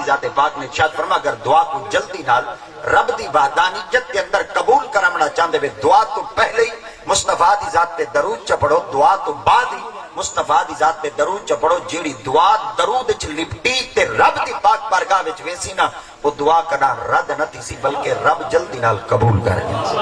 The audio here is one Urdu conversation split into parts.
ذات پاک نے ارشاد فرما اگر دعا کو جلدی نال رب دی وحدانیت کے اندر قبول کرنا چاہتے ہوئے دعا تو پہلے ہی مصطفیٰ دی ذات تے درود چ پڑھو، دعا تو بعد ہی مصطفیٰ دی ذات تے درود چ پڑھو، جیڑی دعا درود چ لپٹی تے رب دی پاک بارگاہ وچ ویسی نا وہ دعا کنا رد نہ تھی سی بلکہ رب جلدی نال قبول کر گیا سی۔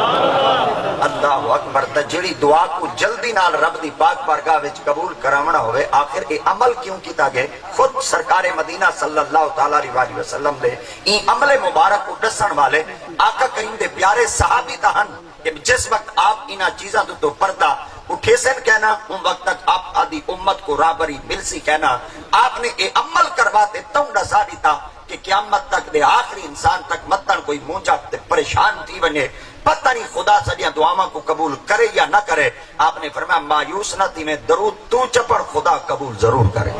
اللہ اکبر، تے جیڑی دعا کو جلدی نال رب دی پاک بارگاہ وچ قبول کراونا ہوئے آخر اے عمل کیوں کیتا گئے؟ خود سرکار مدینہ صلی اللہ تعالی علیہ وسلم دے این عمل مبارک کو دسن والے آقا کریم دے پیارے صحابی تہن کہ جس وقت آپ انہاں چیزاں تو پردہ اٹھے سن کہنا ان وقت تک آپ آدھی امت کو رابری مل سی کہنا آپ نے اے عمل کرواتے تونڈا ثابتا کہ قیامت تک دے آخری انسان تک متن کوئی مونجا تے پریشان تھی بنے پتہ نہیں خدا سجیاں دعاواں کو قبول کرے یا نہ کرے۔ آپ نے فرمایا مایوس نہ تھی میں درود تو چپڑ خدا قبول ضرور کرے۔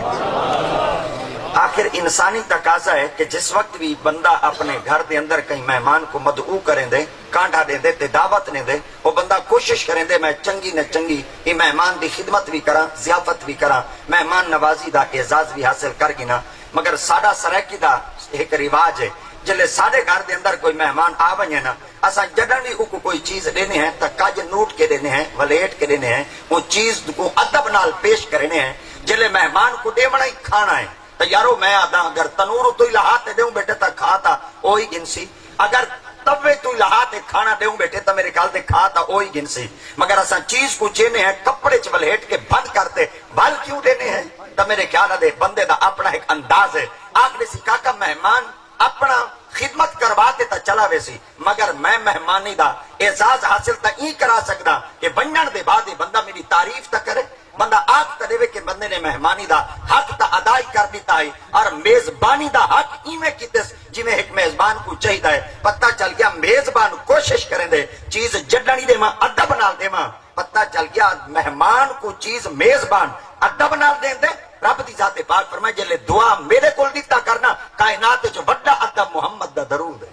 آخر انسانی تقاضا ہے کہ جس وقت بھی بندہ اپنے گھر دے اندر کہیں مہمان کو مدعو کریں دے، کانٹا دے دے تے دعوت نے دے، وہ بندہ کوشش کریں دے میں چنگی نہ چنگی یہ مہمان دی خدمت بھی کراں، ضیافت بھی کراں، مہمان نوازی دا اعزاز بھی حاصل کر گنا۔ مگر ساڈا سرائکی دا ایک رواج ہے جلے ساڈے گھر دے اندر کوئی مہمان آ ونجے نا اساں جڈن بھی کو کوئی چیز دینے ہیں تا کج نوٹ کے دینے ہیں، ولیٹ کے دینے ہیں، وہ چیز کو ادب نال پیش کرنے ہیں۔ جلے مہمان کو دیونا ہی کھانا ہے تو یارو میں آدھا اگر تنور تو لہاتے دیوں بیٹے تا کھاتا وہی گنسی، اگر توے تو لہاتے کھانا دیوں بیٹے تا میرے خیال سے کھاتا وہی گنسی، مگر اساں چیز کو چینے ہیں کپڑے چ ولیٹ کے بند کرتے بھل کیوں دینے ہیں؟ تو میرے خیال دے بندے دا اپنا ایک انداز ہے۔ آپ نے سکھا کہ مہمان اپنا خدمت کرواتے تا چلا ویسی مگر میں مہمانی دا اعزاز حاصل تا ای کرا سکدا کہ بنن دے بعد بندہ میری تعریف تا کرے، بندہ آگ تا دے کہ بندے نے مہمانی دا حق تا ادائی کر دیتا ہے اور میزبانی دا حق ایویں کیتس جویں ایک میزبان کو چاہیدا ہے۔ پتہ چل گیا میزبان کوشش کریں دے چیز جڈنی دے ماں ادب نال دے ماں، پتہ چل گیا مہمان کو چیز میزبان ادب نال دیں دے۔ رب دی ذات پاک فرمائے جلے دعا میرے کول دیتا کرنا کائنات جو بڑا ادب محمد دا درود ہے،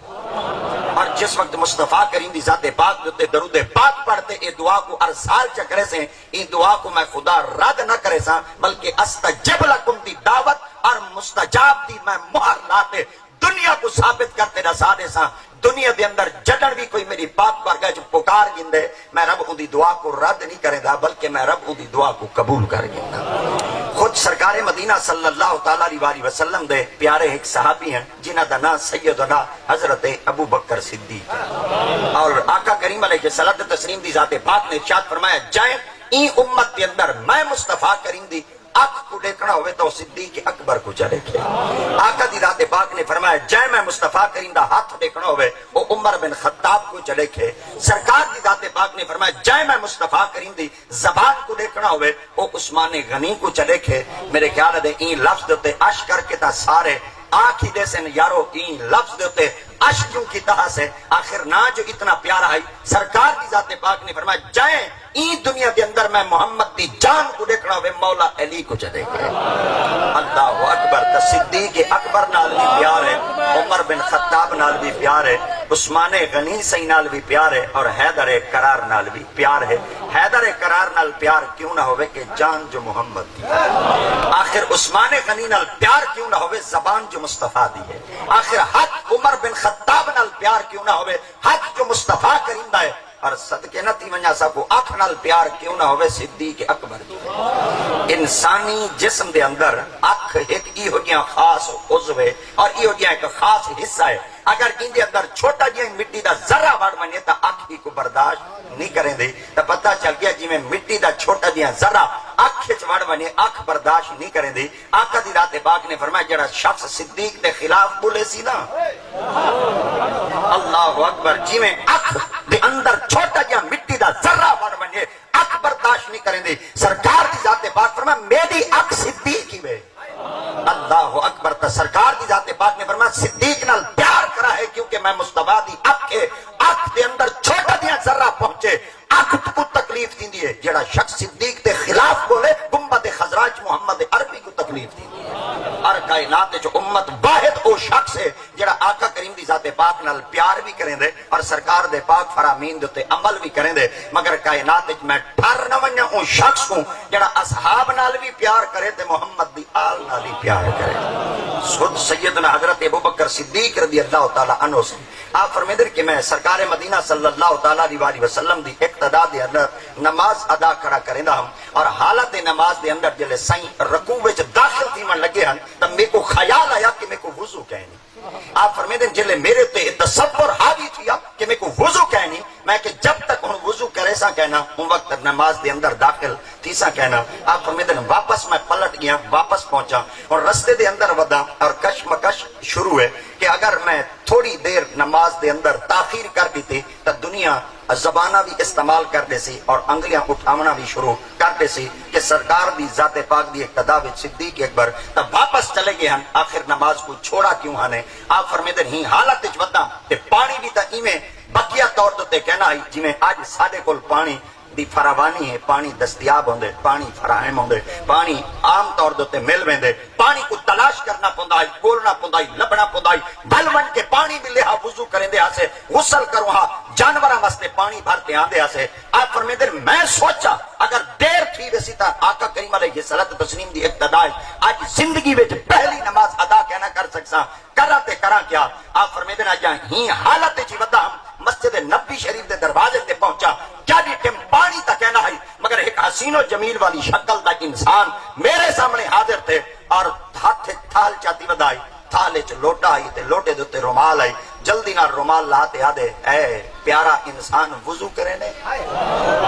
اور جس وقت مصطفیٰ کریم دی ذات پاک دیتے درود پاک پڑھتے اے دعا کو ارسال چا کرے سے ان دعا کو میں خدا رد نہ کرے سا بلکہ استجب لکم دی دعوت اور مستجاب دی میں مہر لاتے دنیا کو ثابت کرتے رسا دے سا۔ دنیا دے اندر جڑن بھی کوئی میری پاک بارگاہ جو پکار گندے میں رب دی دعا کو رد نہیں کرے دا بلکہ میں رب دی دعا کو قبول کر گندا۔ خود سرکار مدینہ صلی اللہ تعالی علیہ وسلم دے پیارے ایک صحابی ہیں جنہاں دا نام سیدنا حضرت ابو بکر صدیق ہے، اور آقا کریم علیہ الصلوۃ والتسلیم دی ذات پاک نے ارشاد فرمایا جائیں این امت کے اندر میں مصطفیٰ کریم دی آنکھ کو دیکھنا ہوئے تو صدیق اکبر کو چلے گئے۔ آقا دی ذات پاک نے فرمایا جائے میں مصطفیٰ کریم دا ہاتھ دیکھنا ہوئے وہ عمر بن خطاب کو چلے گئے۔ سرکار دی ذات پاک نے فرمایا جائے میں مصطفیٰ کریم دی زبان کو دیکھنا ہوئے وہ عثمان غنی کو چلے گئے۔ میرے خیال دے این لفظ دیتے عش کر کے تا سارے آنکھ ہی دے سن یارو این لفظ دیتے عش کیوں کی طرح سے آخر نہ جو اتنا پیارا ہے۔ سرکار دی ذات پاک نے فرمایا جائیں این دنیا کے اندر میں محمد دی جان کو دیکھنا ہوئے مولا علی کو چلے گئے۔ اللہ اکبر، صدیق اکبر نال بھی پیار ہے، عمر بن خطاب نال بھی پیار ہے، عثمان غنی سی نال بھی پیار ہے، اور حیدر کرار نال بھی پیار ہے۔ حیدر کرار نال پیار کیوں نہ ہوئے کہ جان جو محمد دی ہے، آخر عثمان غنی نال پیار کیوں نہ ہوئے زبان جو مصطفیٰ دی ہے، آخر حق عمر بن خطاب نال پیار کیوں نہ ہوئے حق جو مصطفیٰ کریم دا ہے، اور صدقے نہ تھی ونجا سا کو اکھ نال پیار کیوں نہ ہوئے صدیق اکبر دی ہے۔ انسانی جسم دے اندر اکھ ایک ای ہو گیا خاص عضو ہے اور ای ہو گیا ایک خاص حصہ ہے، اگر ان دے اندر چھوٹا جہا مٹی دا ذرہ وڑ بنے تو اکھ ہی کو برداشت نہیں کریں دے، تو پتہ چل گیا جی میں مٹی دا چھوٹا جہا ذرہ اکھ چوڑ بنے اکھ برداشت نہیں کریں دے۔ آقا دی ذات پاک نے فرمایا جڑا شخص صدیق دے خلاف بولے سی نا اللہ اکبر جی میں اکھ دے اندر چھوٹا جہا مٹی دا ذرہ بڑ بنے اکھ برداشت نہیں کریں دے۔ سرکار دی ذات پاک فرمایا میری اکھ صدیق ہی وے، اللہ اکبر۔ تا سرکار دی ذات پاک نے فرمایا صدیق نال پیار کرا ہے کیونکہ میں مصطفیٰ دی اکھ ہے، اکھ دے اندر چھوٹا جہا ذرہ پہنچے اکھ کو تکلیف دیندی ہے۔ جڑا شخص صدیق دے خلاف بولے گنبد خضراء محمد عربی کو تکلیف دیندی ہے۔ اور کائنات جو امت واحد او شخص ہے جڑا آقا کریم دی ذات پاک نال پیار بھی کریں دے اور سرکار دے پاک فرامین دے عمل بھی کریں دے، مگر کائنات میں ٹھر نہ ونجا اون شخص کو جڑا اصحاب نال بھی پیار کرے تے محمد دی آل نال بھی پیار کرے. خود سیدنا حضرت ابوبکر صدیق رضی اللہ تعالی عنہ سے آپ فرمیندر کہ میں سرکار مدینہ صلی اللہ تعالی علیہ وسلم دی اقتداء دے اندر نماز ادا کھڑا کریندا ہوں اور حالت نماز دے اندر جلے سائیں رکوع وچ داخل تھیون لگے ہن تے میرے کو خیال آیا کہ میرے کو وضو کہنی. آپ فرمیندے جلے میرے تے تصور حاوی تھیا کہ میرے کو وضو کہنی میں کہ جب تک ہن وضو کرے سا کہنا ان وقت نماز دے اندر داخل تھی سا کہنا. آپ فرمیندے واپس میں پلٹ گیا واپس پہنچا اور رستے دے اندر ودا اور کشمکش شروع ہے کہ اگر میں تھوڑی دیر نماز دے اندر تاخیر کر دیتی تو دنیا زبانہ بھی استعمال کر دے سی اور انگلیاں اٹھاونا بھی شروع کر دے سی کہ سرکار دی ذات پاک دی اقتداء وچ صدیق اکبر تب واپس چلے گئے ہن آخر نماز کو چھوڑا کیوں ہنے. آپ فرمیندے ہی حالت وچ ودا تے پانی بھی تا ایویں بقیہ طور تے کہنا ہے جویں اج ساڈے کول پانی دی فراوانی ہے پانی دستیاب ہوندے پانی فراہم ہوندے پانی عام طور تے مل ویندے پانی کو تلاش کرنا پوندا ہے کولنا پوندا ہے لبنا پوندا ہے بل ون کے پانی ملے ہا وضو کریندے ہاسے غسل کرو ہا جانوراں واسطے پانی بھرتے آندے ہاسے. آپ فرمیندے میں سوچا اگر دیر تھی ویسی تا آقا کریم علیہ الصلوۃ تسلیم دی اقتداء اج زندگی وچ پہلی نماز ادا کہنا کر سکساں کراں تے کراں کیا. آپ فرمیندے اج ہی حالت وچ ودا مسجد نبی شریف دے دروازے تے پہنچا کیا ٹیم پانی تا کہنا ہے مگر ایک حسین و جمیل والی شکل دا انسان میرے سامنے حاضر تھے اور ہاتھ تھال چاتی ودائی تھالے چ لوٹا آئی تے لوٹے دے رومال آئی جلدی نہ رومال لاتے آدھے اے پیارا انسان وضو کرے نے.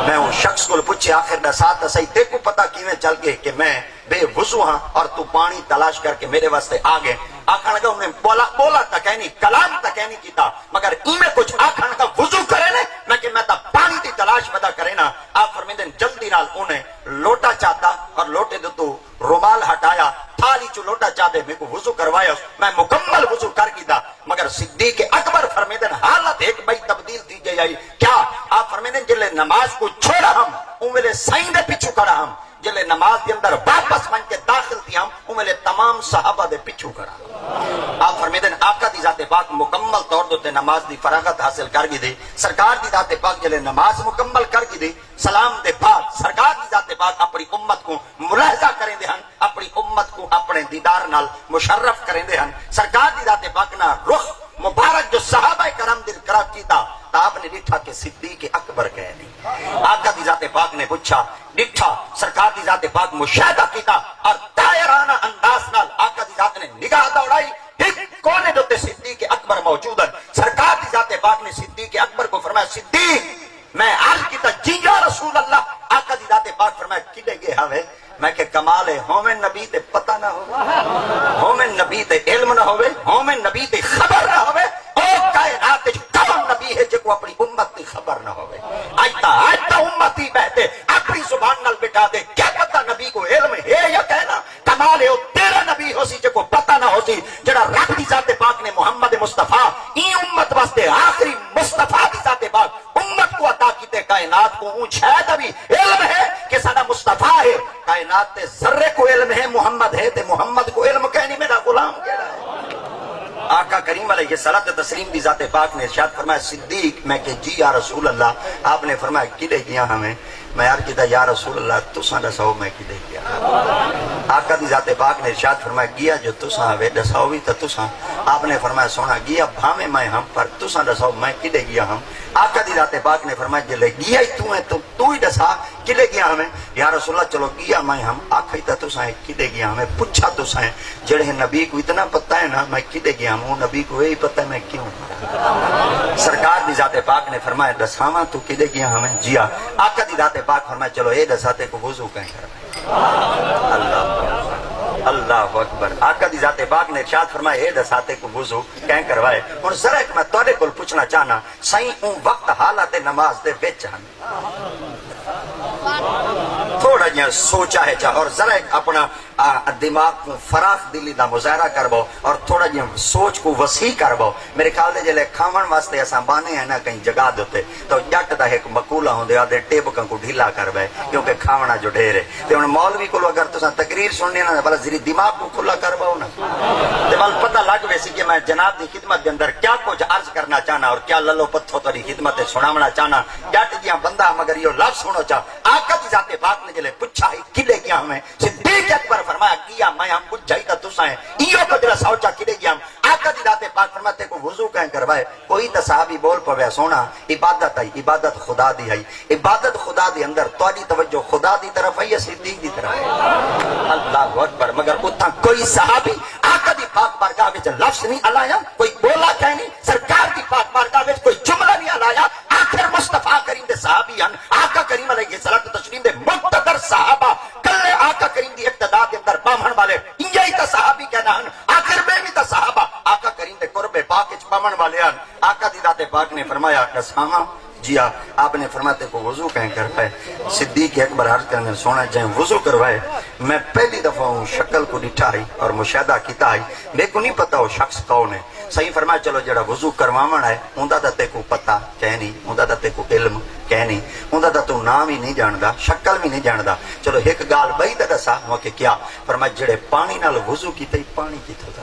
میں اس شخص کو پوچھے آخر دا ساتھ صحیح تے کو پتا کیویں چل گئے کہ میں بے وضو ہاں اور تو پانی تلاش کر کے میرے واسطے آ گئے. آخر لگا انہیں بولا تک ہے نہیں کلام تک ہے نہیں کیتا مگر میں کچھ آخر کا وضو کرے نے میں کہ میں تا پانی دی تلاش پتا کرے نا. آپ فرمیندے جلدی نال انہیں لوٹا چاہتا اور لوٹے دے تو رومال ہٹایا تھالی چو لوٹا چاہتے میں کو وضو کروایا میں مکمل وضو کر گیا مگر صدیق اکبر فرمیدن حالت ایک بھائی تبدیل تھی جائی کیا. آپ فرمیدن جلے نماز کو چھوڑا ہم انہیں سائن دے پیچھو کرا ہم جلے نماز کے اندر واپس من کے داخل تھی ہم انہیں تمام صحابہ دے پیچھو کرا. آپ فرمیدن آقا دی ذات پاک مکمل طور دوتے نماز دی فراغت حاصل کر گئی دی سرکار دی ذات پاک جلے نماز مکمل کر گئی دی سلام دے بعد سرکار دی ذات پاک اپنی امت کو ملاحظہ کریں دے ہن اپنی امت کو اپنے دیدار نال مشرف کریں دے ہن. سرکار دی ذات پاک نا رخ مبارک جو صحابہ کرام دل کرا کیتا تا آپ نے ڈٹھا کہ صدیق اکبر کہے نہیں. آقا دی ذات پاک نے پوچھا ڈٹھا سرکار دی ذات پاک مشاہدہ کیتا اور دائرانہ انداز نال آقا دی ذات نے نگاہ دوڑائی ایک کونے دوتے صدیق اکبر موجود ہے. سرکار دی ذات پاک نے صدیق اکبر کو فرمایا صدیق میں عرض کیتا جی یا رسول اللہ. آقا دی ذات پاک فرمایا کدے گئے ہوئے میں کہ کمال ہے ہومیں نبی تے پتہ نہ ہوئے ہومیں نبی تے علم نہ ہوئے ہومیں نبی تے خبر نہ ہوئے او کائنات کون نبی ہے جے کو اپنی امت تی خبر نہ ہوئے. آجتا امتی بہتے اپنی زبان نال بٹا دے کیا پتہ نبی کو علم ہے یا کہنا کمال ہے تیرا نبی ہو سی جے کو پتہ نہ ہو سی جڑا رب دی ذات پاک نے محمد مصطفیٰ ای امت واسطے آخری مصطفیٰ دی ذات پاک امت کو عطا کیتے کائنات کو اون شاید ابھی علم ہے کہ سارا مصطفیٰ ہے کائنات تے ذرے کو علم ہے محمد ہے تے محمد کو علم کہنی میرا غلام کہہ رہا ہے. آقا کریم علیہ الصلوۃ تسلیم دی ذات پاک نے ارشاد فرمایا صدیق میں کہ جی یا رسول اللہ. آپ نے فرمایا کدے گیا ہمیں میں عرض کیتا یا رسول اللہ تساں دساؤ میں کدے گیا. آقا دی ذات پاک نے ارشاد فرمایا گیا جو تساں ہوے دساؤ بھی تے تساں. آپ نے فرمایا سونا گیا بھاویں میں ہم پر تساں دساؤ میں کدے گیا ہم. آقا دی ذات پاک نے فرمایا جلے گیا ہی تو ہے تو ہی دسا کدے گیا ہمیں. یا رسول اللہ چلو گیا میں ہم آکھئی تے تساں کدے گیا ہمیں پوچھا تساں جڑے نبی کو اتنا پتہ ہے نا میں کدے گیا ہوں نبی کو یہی پتہ ہے میں کیوں. سرکار دی ذات پاک نے فرمایا دساواں تو کدے گیا ہمیں جی ہاں. آقا دی ذات پاک فرمایا چلو اے دساتے کو وضو کہیں کر. اللہ اکبر. آقا دی ذات پاک نے ارشاد فرمایا اے دساتے کو وضو کہیں کروائے. ہن ذرا ایک میں تواڈے کول پوچھنا چاہنا سائیں اون وقت حالت نماز دے وچ ہن تھوڑا جہاں سوچا ہے چاہ اور ذرا ایک اپنا دماغ کو فراخ دلی دا مظاہرہ کربو اور تھوڑا جی سوچ کو وسیع کربو. میرے خیال دے جلے کھاون واسطے اساں بانے ہیں نا کہیں جگہ دوتے تو جٹ دا ایک مقولہ ہوندے آدھے ٹیبکاں کو ڈھیلا کر بے کیونکہ کھاونا جو ڈھیر ہے. تے ہن مولوی کو اگر تساں تقریر سننے نا بلا ذری دماغ کو کھلا کربو نا تے بل پتہ لگ ویسی کہ میں جناب دی خدمت دے اندر کیا کچھ عرض کرنا چاہنا اور کیا للو پتھو تیری خدمت سناونا چاہنا. جٹ جیاں بندہ مگر یہ لفظ سنو چاہ آقا دی ذات پاک نے جلے پچھا ہی کلے گیا ہمیں صدیق اکبر فرمایا کیا میں ہم کچھ جائیتا تسائیں ایو کو جلے سوچا کلے گیا ہم. آقا دی ذات پاک فرماتے کو وضو کہیں کروائے کوئی تا صحابی بول پویا سونا عبادت آئی عبادت خدا دی آئی عبادت خدا دی اندر توڑی توجہ خدا دی طرف ہے یا صدیق دی طرف ہے. اللہ اکبر. مگر اتھا کوئی صحابی آقا دی پاک بارگاہ وچ لفظ نہیں علایا کوئی بولا کہنی سرکار دی پاک بارگاہ وچ کوئی جملہ نہیں علایا. آخر مصطفیٰ کریم دے صحابی ہیں آقا کریم علیہ الصلوۃ والتسلیم دے مقتدر صحابہ کلے آقا کریم دی اقتداء کے اندر پامن والے یہی تا صحابی کہنا ہیں. آخر میں بھی تا صحابہ آقا کریم دے قرب پاک وچ پامن والے ہیں. آقا دی ذات پاک نے فرمایا قسامہ جی آپ نے فرماتے کو وضو کہیں کر پائے. صدیق اکبر عرض کرنے سونا جائیں وضو کروائے میں پہلی دفعہ ہوں شکل کو ڈٹھا ہی اور مشاہدہ کیتا ہی میرے کو نہیں پتا وہ شخص کون ہے. صحیح فرمایا چلو جڑا وضو کرواون ہے اوندا دا تے کو پتہ کہ نہیں اوندا دا تے کو علم کہ نہیں اوندا دا تو نام ہی نہیں جاندا شکل بھی نہیں جاندا. چلو ایک گال بئی تے دسا ہو کہ کیا فرمایا جڑے پانی نال وضو کیتے پانی کیتھوں دا.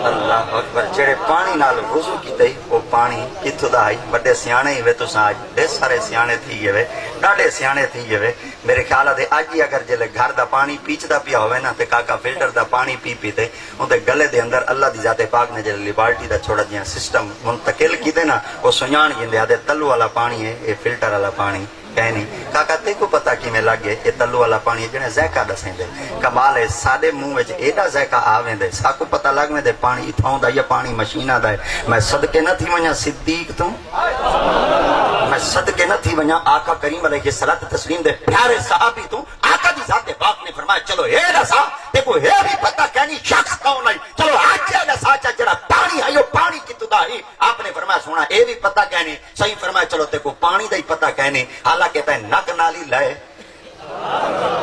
اللہ اکبر. جڑے پانی نال وضو کیتے وہ پانی کیتھوں دا ہے. بڑے سیانے ہی وے تساں اج بے سارے سیانے تھی گئے ڈاڈے سیانے تھی گئے. میرے خیال ہے اج ہی اگر جلے گھر دا پانی پیچدا پیا ہوئے نا تے کاکا فلٹر دا پانی پی پیتے اون گلے دے اندر اللہ دی ذات پاک نے جلے لیبارٹی دا چھوڑا جیاں سسٹم منتقل کیتے نا وہ سنجان جندے آدھے تلو والا پانی ہے یہ فلٹر والا پانی کہنی. کاکا تے کو پتا کی میں لگے یہ تلو والا پانی ہے جنہیں ذائقہ دسیں دے کمال ہے سادے منہ وچ ایڈا ذائقہ آویں دے ساکو پتا لگ میں دے پانی اتھاؤں دا یا پانی مشینہ دا ہے. میں صدقے نہ تھی ونیا صدیق تو میں صدقے نہ تھی ونیا آقا کریم علیہ الصلوۃ والتسلیم دے پیارے صحابی تو آقا دی ذات پاک نے فرمایا چلو اے رسا دیکھو اے بھی پتا کہنی شخص کون ہے. چلو آج جا ساچا جڑا پانی ہے یہ پانی کی تدا ہی آپ نے فرمایا سونا اے بھی پتا کہنی. صحیح فرمایا چلو تے کو پانی دا ہی پتا کہنی. حالانکہ تے نک نالی لائے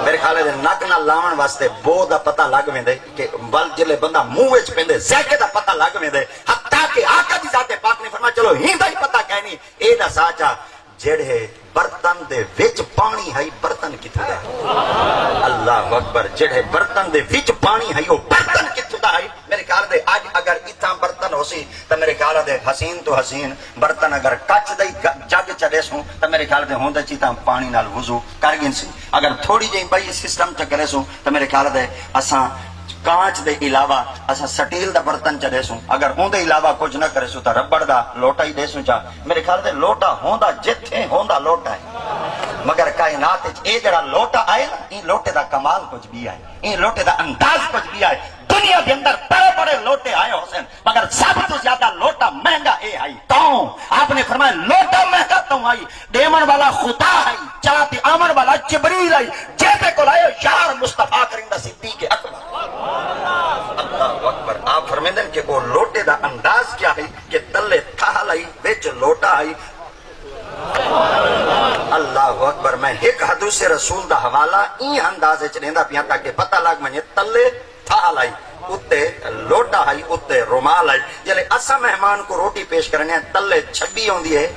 میرے خیال ہے نک نال لاون واسطے بو دا پتہ لگ ویندے کہ بل جلے بندہ منہ وچ پیندے ذائقے دا پتہ لگ ویندے. حتیٰ کہ آقا دی ذات پاک نے فرمایا چلو ہی دا ہی پتہ کہنی اے دا ساچا جڑے برتن دے وچ پانی ہے برتن کتھوں دا. اللہ اکبر. جڑے برتن دے وچ پانی ہے وہ برتن کتھوں دا ہے. میرے خیال دے اج اگر اتھا برتن ہو سی تو میرے خیال دے حسین تو حسین برتن اگر کچ دے جگ چڑے سوں تو میرے خیال دے ہوندا چیتا پانی نال وضو کر گئے سی. اگر تھوڑی جی بھائی سسٹم چ کرے سوں تو میرے خیال دے اساں کانچ دے علاوہ اسا سٹیل دا برتن چ دے سوں اگر اون دے علاوہ کچھ نہ کرے سوں تا ربڑ دا لوٹا ہی دے سوں چا. میرے خیال دے لوٹا ہوندا جتھے ہوندا لوٹا ہے مگر کائنات وچ اے جڑا لوٹا آئے نا این لوٹے دا کمال کچھ بھی ہے این لوٹے دا انداز کچھ بھی ہے. دنیا کے اندر بڑے بڑے لوٹے آئے حسین مگر سب تو زیادہ لوٹا مہنگا اے آئی کون. آپ نے فرمایا لوٹا مہنگا تو آئی دیمن والا خدا ہے چاہتے آمن والا جبریل ہے جیبے کو لائے یار مصطفیٰ کریم دا صدیق اکبر. اللہ اکبر. آپ فرمیندن کہ وہ لوٹے دا انداز کیا ہے کہ تلے تھال آئی وچ لوٹا آئی. اللہ اکبر. میں ایک حدیث رسول دا حوالہ این اندازے چ لیندا پیاں تاکہ پتہ لگ منجے تلے تھال آئی اتے لوٹا آئی اتے رومال آئی. جلے اسا مہمان کو روٹی پیش کرنے تلے چھبی ہوندی ہے.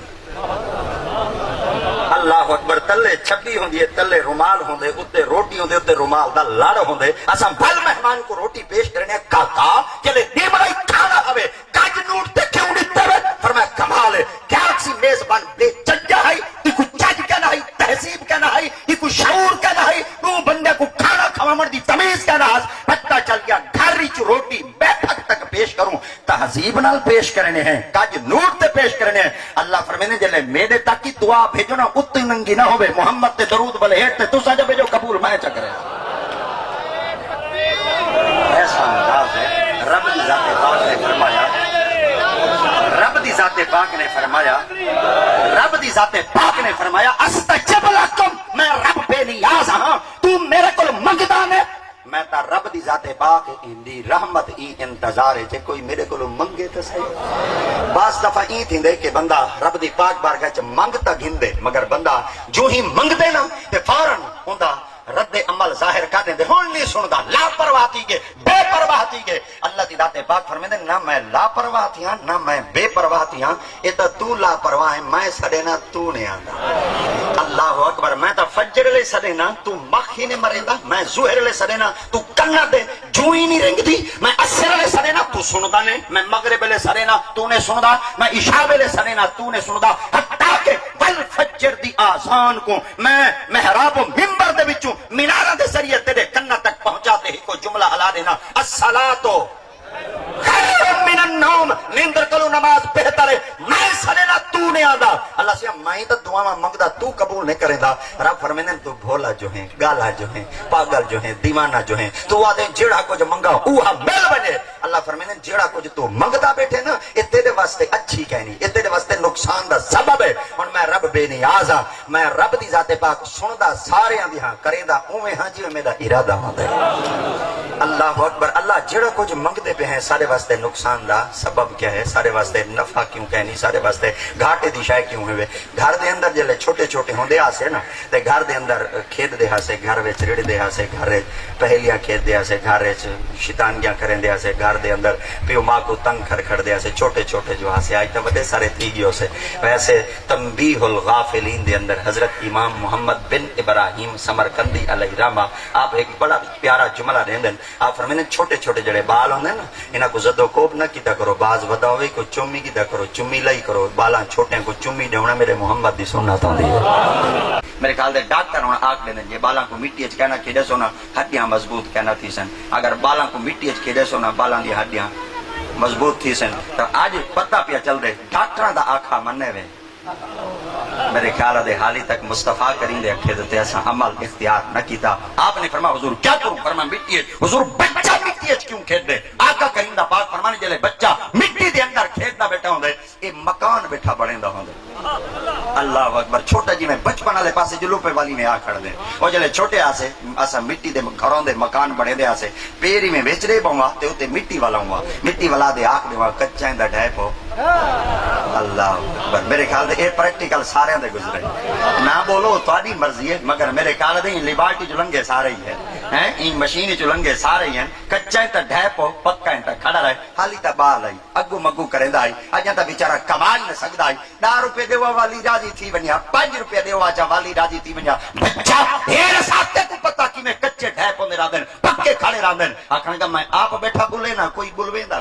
اللہ اکبر. تلے چھبی ہوندی ہے تلے رومال ہوندے اتے روٹی ہوندے اتے رومال دا لڑ ہوندے. اسا بھل مہمان کو روٹی پیش کرنے کاکا جلے دیمڑائی کھانا ہوے کج نوٹ تے کیوں دتے وے. فرمایا کمال ہے گیلکسی میزبان بے چجا ہے ایک چج کہنا ہے تہذیب کہنا ہے ایک شعور کہنا ہے دو بندے کو کھانا کھواون دی تمیز کہنا ہے. پتہ چل گیا گھر وچ روٹی بیٹھک تک پیش کروں تہذیب نال پیش کرنے ہیں کج نوٹ تے پیش کرنے ہیں. اللہ فرمینے جلے میرے تک کی دعا بھیجو نا اتنی ننگی نہ ہوئے محمد تے درود بلے ہیٹ تے تسا جب جو قبول میں چکرے. ایسا انداز ہے. رب دی ذات پاک نے فرمایا رب دی ذات پاک نے فرمایا رب دی ذات پاک نے فرمایا استجب لکم میں رب بے نیاز ہاں تو میرے کول منگدا نے میں تا رب دی ذات پاک اندی رحمت ای انتظار ہے جے کوئی میرے کولو منگے تے صحیح. بعض دفعہ ای تھیندے کہ بندہ رب دی پاک بارگاہ چ منگتا گھندے مگر بندہ جو ہی منگدے نا تے فوراً ہوندا رد عمل ظاہر کرنے دے ہن نہیں سندا لاپرواہ تھی گے بے پرواہ تھی گے اللہ دی ذات پاک فرمیندے نہ میں لاپرواہ تھی ہاں نہ میں بے پرواہ تھی ہاں اے تے تو لاپرواہ ہے میں سڑے نہ تو نہیں آندا اللہ اکبر میں تے فجر لے سڑے نہ تو مکھی نے مریندا میں ظہر لے سڑے نہ تو کنا دے جو ہی نہیں رنگدی میں عصر لے سڑے نہ تو سندا نہیں میں مغرب لے سڑے نہ تو نے سندا میں عشاء لے سڑے نہ تو نے سندا حتیٰ کہ فجر دی آزان کو میں محراب و منبر دے وچوں میناراں دے ذریعے تیرے کنا تک پہنچاتے ہی کوئی جملہ ہلا دینا الصلاۃ خیر من النوم نیندر کلو نماز بہتر ہے میں سڑے نہ تو نہیں آندا اللہ سے میں تے دعا منگدا تو قبول نہیں کریندا رب فرمیندے تو بھولا جو ہے گالا جو ہے پاگل جو ہے دیوانہ جو ہے تو آدے جیڑا کچھ منگا اوہا مل بنے اللہ فرمیندے جیڑا کچھ تو منگدا بیٹھے نا اے تیرے واسطے اچھی کہنی اے تیرے واسطے نقصان دا سبب ہے ہن میں رب بے نیاز ہاں میں رب دی ذات پاک سندا سارے دی ہاں کریندا اوویں ہاں جویں میرا ارادہ ہوندا ہے اللہ اکبر اللہ جیڑا کچھ منگدے پہ ہیں سارے واسطے نقصان دا سبب کیا ہے سارے واسطے نفع کیوں کہنی سارے واسطے گھاٹے دی شے کیوں ہوئے گھر دے اندر جلے چھوٹے چھوٹے ہوندے آسے نا تے گھر دے اندر کھیت دے ہاسے گھر وچ رڑ دے ہاسے گھر پہلیاں کھیت دے ہاسے گھر وچ شیطانیاں کرن دے ہاسے گھر دے اندر پیو ماں کو تنگ کھڑ دے ہاسے چھوٹے چھوٹے جو ہاسے آج تے بڑے سارے تھی گیو سے ویسے تنبیہ الغافلین دے اندر حضرت امام محمد بن ابراہیم سمرقندی علیہ رحمہ آپ ایک بڑا پیارا جملہ دیندن آپ فرمیندے چھوٹے چھوٹے جڑے بال ہوندے نا انہاں کو زدو کوب نہ کیتا کرو باز ودا ہوئی کو چومی کیتا کرو چومی لائی کرو بالاں چھوٹے کو چومی دیونا میرے محمد دی سنت ہوندی ہے میرے خیال دے ڈاکٹر ہن آکھ دیندے جے بالاں کو مٹی وچ کہنا کہ دسو نا ہڈیاں مضبوط کہنا تھی سن اگر بالاں کو مٹی وچ کھیڈے سو نا بالاں دی ہڈیاں مضبوط تھی سن تو آج پتہ پیا چل دے ڈاکٹراں دا آکھا مننے وے میرے خیال دے حالی تک مصطفیٰ کریم دے اکھے دے ایسا عمل اختیار نہ کیتا آپ نے فرمایا حضور کیا کروں فرمایا مٹی ہے حضور بچہ مٹی ہے کیوں کھیڈ دے آقا کریم دا پاک فرمانے جلے بچہ مٹی دے اندر کھیڈنا بیٹھا ہوندے اے مکان بیٹھا بڑھیندا ہوندے اللہ اکبر چھوٹا جی میں بچپن والے پاسے جلوپے والی میں آ کھڑ دے او جلے چھوٹے آسے اسا مٹی دے گھروں دے مکان بڑے دے آسے پیری میں وچ رے پاواں تے اوتے مٹی والا ہوا مٹی والا دے آکھ دیواں کچا دا ڈھے پو اللہ اکبر میرے خیال دے اے پریکٹیکل سارے دے گزرے نہ بولو تہاڈی مرضی ہے مگر میرے خیال دے لیبارٹی جو لنگے سارے ہی ہیں این مشین جو لنگے سارے ہی ہیں کچا تے ڈھے پو پکا تے کھڑا رہے حالی تا بال آئی اگو مگو کریندا آئی اجا تا بیچارہ کمال نہ سکدا آئی 10 روپے دیوا والی راضی تھی ونیا 5 روپے دیوا جا والی راضی تھی ونیا بچہ ڈھیر ساتھ کو پتہ کی میں کچے ڈھے پو نے راندن پکے کھڑے راندن آکھن گا میں آپ بیٹھا بولے نا کوئی بلویندا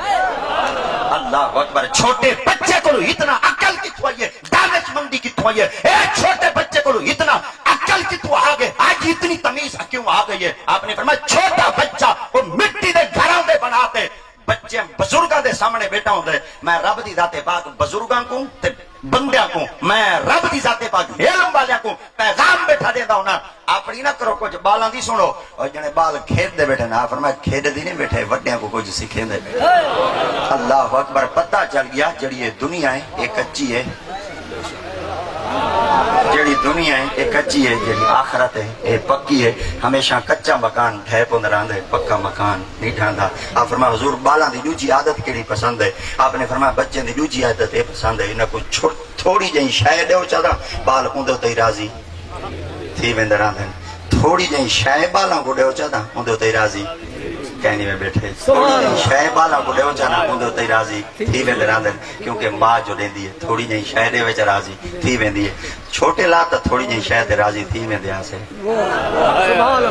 اللہ اکبر چھوٹے بچے کو اتنا عقل کتوں آئی ہے دانش مندی کتوں آئی ہے ایک چھوٹے بچے کو اتنا عقل کتوں آ گئے آج اتنی تمیز کیوں آ گئی ہے آپ نے فرمایا چھوٹا بچہ وہ مٹی دے گھروں دے بناتے بچے بزرگاں دے سامنے بیٹھا ہوندے میں رب دی ذات پاک بزرگاں کو تے بندیاں کو میں رب دی ذات پاک علم والیاں کو پیغام بیٹھا دیندا ہونا اپنی نہ کرو کچھ بالاں دی سنو اور جنے بال کھیڈ دے بیٹھے نا فرمایا کھیڈ دی نہیں بیٹھے وڈیاں کو کچھ سکھیندے اللہ اکبر پتہ چل گیا جڑی یہ دنیا ہے یہ کچی ہے جڑی دنیا ہے یہ کچی ہے جڑی آخرت ہے یہ پکی ہے ہمیشہ کچا مکان ڈھے پوند رہندا پکا مکان نہیں ڈھاندا آپ فرمایا حضور بالاں دی دوجی عادت کیڑی پسند ہے آپ نے فرمایا بچے دی دوجی عادت یہ پسند ہے انہاں کو تھوڑی جہی شے دیو چاہدا بال اوندے تے راضی تھی ویندے رہندن تھوڑی جہی شے بالاں کو دیو چاہدا اوندے تے راضی کہنی میں بیٹھے تھوڑی جہی شے بالاں کو دیو چاہدا اوندے تے راضی تھی ویندے رہندن کیونکہ ماں جو دیندی ہے تھوڑی جہی شے دے وچ راضی تھی ویندی ہے چھوٹے لا تو تھوڑی جہی شے تے راضی تھی ویندے آسے سبحان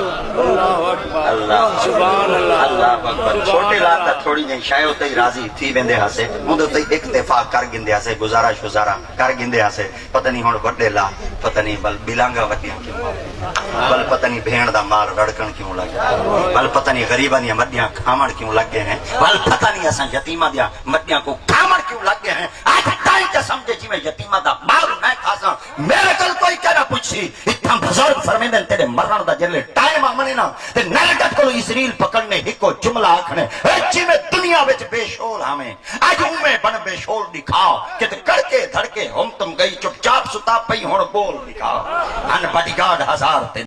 اللہ سبحان اللہ اکبر چھوٹے لا تو تھوڑی جہی شے تے راضی تھی ویندے آسے اوندے تے اکتفا کر گندے آسے گزارا شزارا کر گندے آسے پتہ نہیں ہن وڈے لا پتہ نہیں بل بلانگا وڈیاں کیوں بل پتہ نہیں بھیڑ دا مال رڑکن کیوں لگا بل پتہ نہیں غریباں دی مڈیاں کھامن کیوں لگے ہیں بل پتہ نہیں اساں یتیماں دی مڈیاں کو کھامن کیوں لگے ہیں آج تائیں تے سمجھے جی میں یتیماں دا مال میں کھاساں میرے کل کوئی کہنا پوچھی اتنا بزرگ فرمیندے تیرے مرن دا جلے ٹائم آمنے نا تے نرگت کو اسرائیل پکڑنے ہکو جملہ آکھنے اچھی میں دنیا وچ بے شول ہمیں آج میں بن بے شول دکھاؤ کہ تے کڑکے دھڑکے ہم تم گئی چپ چاپ ستا پئی ہن بول دکھاؤ ان باڈی گارڈ ہزار تے